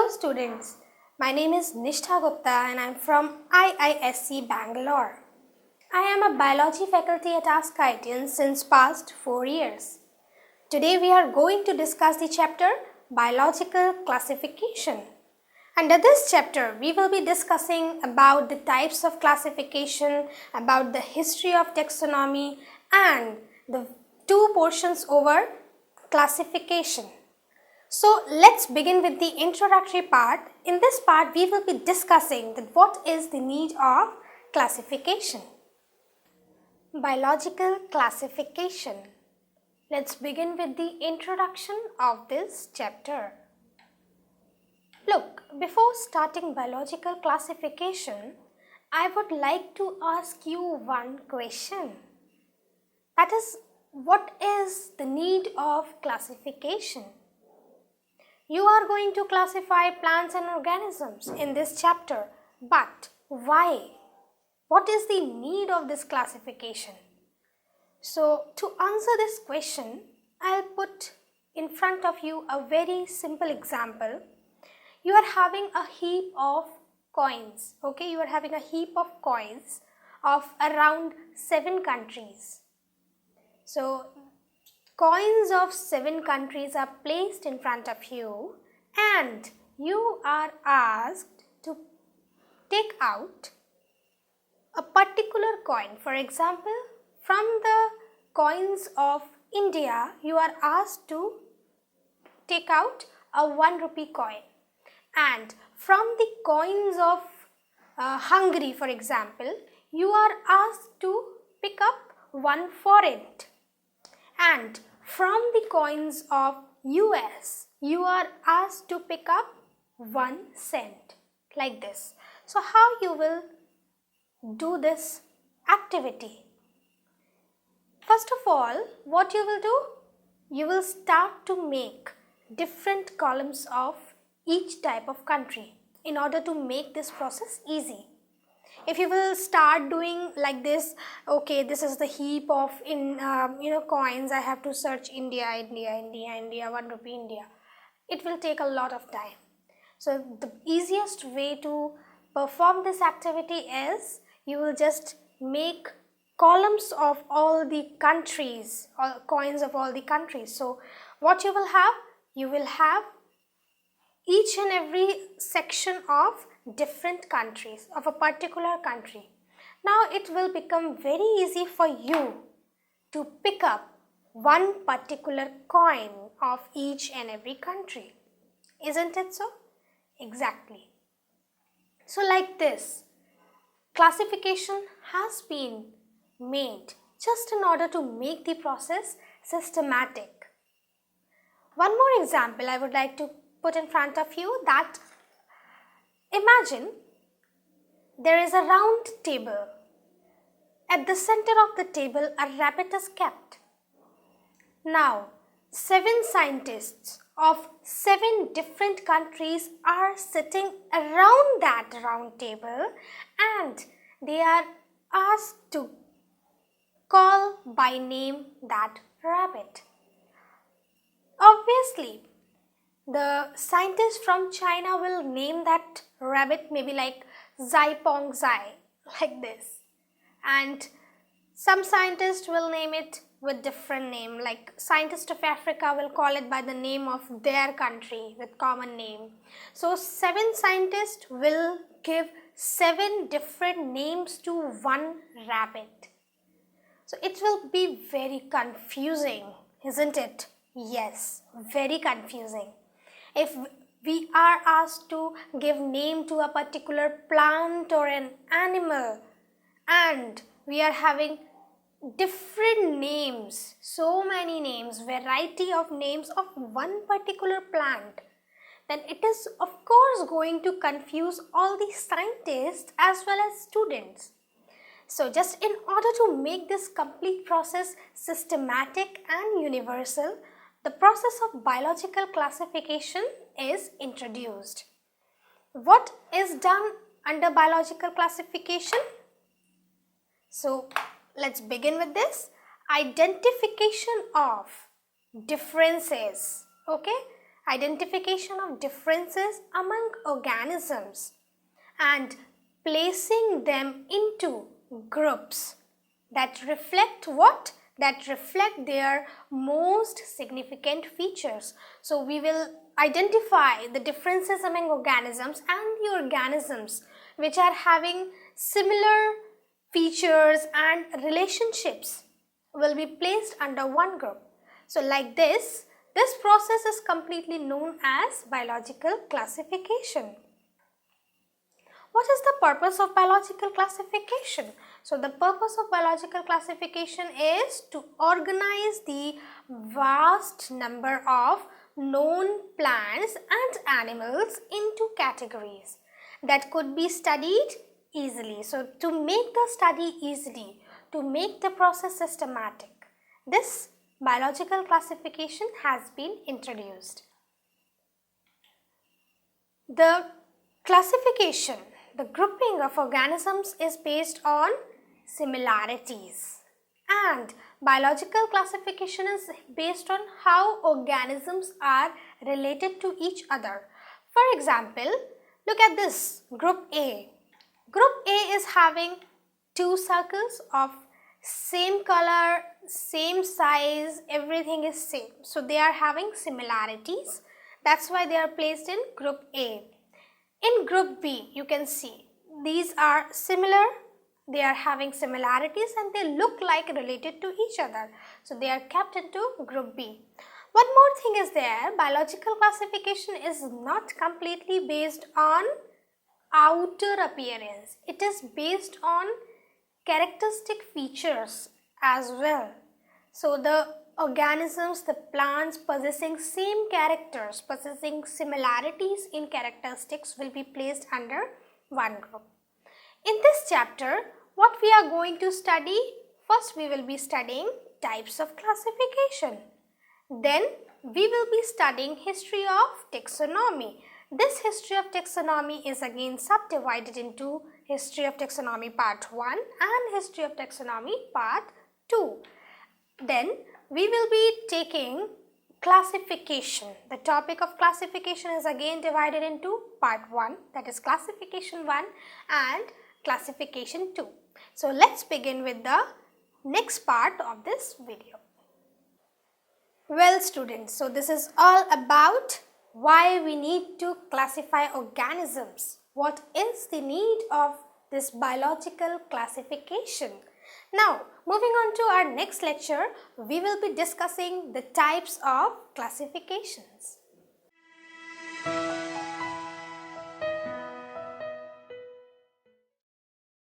students, my name is Nishtha Gupta and I am from IISc Bangalore. I am a biology faculty at askIITians since past 4 years. Today we are going to discuss the chapter Biological Classification. Under this chapter, we will be discussing about the types of classification, about the history of taxonomy and the two portions over classification. So let's begin with the introductory part. In this part, we will be discussing that what is the need of classification. Biological classification. Let's begin with the introduction of this chapter. Look, before starting biological classification, I would like to ask you one question. That is, what is the need of classification? You are going to classify plants and organisms in this chapter, but why? What is the need of this classification? So, to answer this question, I'll put in front of you a very simple example. You are having a heap of coins, okay? You are having a heap of coins of around 7 countries. So, coins of 7 countries are placed in front of you and you are asked to take out a particular coin. For example, from the coins of India, you are asked to take out a 1 rupee coin. And from the coins of Hungary, for example, you are asked to pick up 1 forint. And from the coins of US, you are asked to pick up 1 cent, like this. So how you will do this activity? First of all, what you will do? You will start to make different columns of each type of country in order to make this process easy. If you will start doing like this, okay, this is the heap of coins, I have to search India, 1 rupee India. It will take a lot of time. So the easiest way to perform this activity is you will just make columns of all the countries, or coins of all the countries. So what you will have? You will have each and every section of different countries, of a particular country. Now it will become very easy for you to pick up one particular coin of each and every country. Isn't it so? Exactly. So like this, classification has been made just in order to make the process systematic. One more example I would like to put in front of you, that imagine there is a round table. At the center of the table, a rabbit is kept. Now, 7 scientists of 7 different countries are sitting around that round table and they are asked to call by name that rabbit. Obviously, the scientist from China will name that rabbit maybe like Zai Pong Zai, like this. And some scientists will name it with different name, like scientist of Africa will call it by the name of their country with common name. So 7 scientists will give 7 different names to one rabbit. So it will be very confusing, isn't it? Yes, very confusing. If we are asked to give name to a particular plant or an animal and we are having different names, so many names, variety of names of one particular plant, then it is of course going to confuse all the scientists as well as students. So just in order to make this complete process systematic and universal, the process of biological classification is introduced. What is done under biological classification? So let's begin with this. Identification of differences, okay? identification of differences among organisms and placing them into groups that reflect what? That reflect their most significant features. So we will identify the differences among organisms, and the organisms which are having similar features and relationships will be placed under one group. So like this process is completely known as biological classification. What is the purpose of biological classification? So the purpose of biological classification is to organize the vast number of known plants and animals into categories that could be studied easily. So to make the study easily, to make the process systematic, this biological classification has been introduced. The classification, the grouping of organisms is based on similarities, and biological classification is based on how organisms are related to each other. For example, look at this group A. Group A is having two circles of same color, same size, everything is same. So they are having similarities. That's why they are placed in group A. In group B, you can see these are similar, they are having similarities and they look like related to each other. So they are kept into group B. One more thing is there, biological classification is not completely based on outer appearance. It is based on characteristic features as well. So the organisms, the plants possessing same characters, possessing similarities in characteristics will be placed under one group. In this chapter, what we are going to study? First, we will be studying types of classification. Then, we will be studying history of taxonomy. This history of taxonomy is again subdivided into history of taxonomy part 1 and history of taxonomy part 2. Then, we will be taking classification. The topic of classification is again divided into part 1, that is classification 1 and classification 2. So let's begin with the next part of this video. Well students, so this is all about why we need to classify organisms. What is the need of this biological classification? Now, moving on to our next lecture, we will be discussing the types of classifications.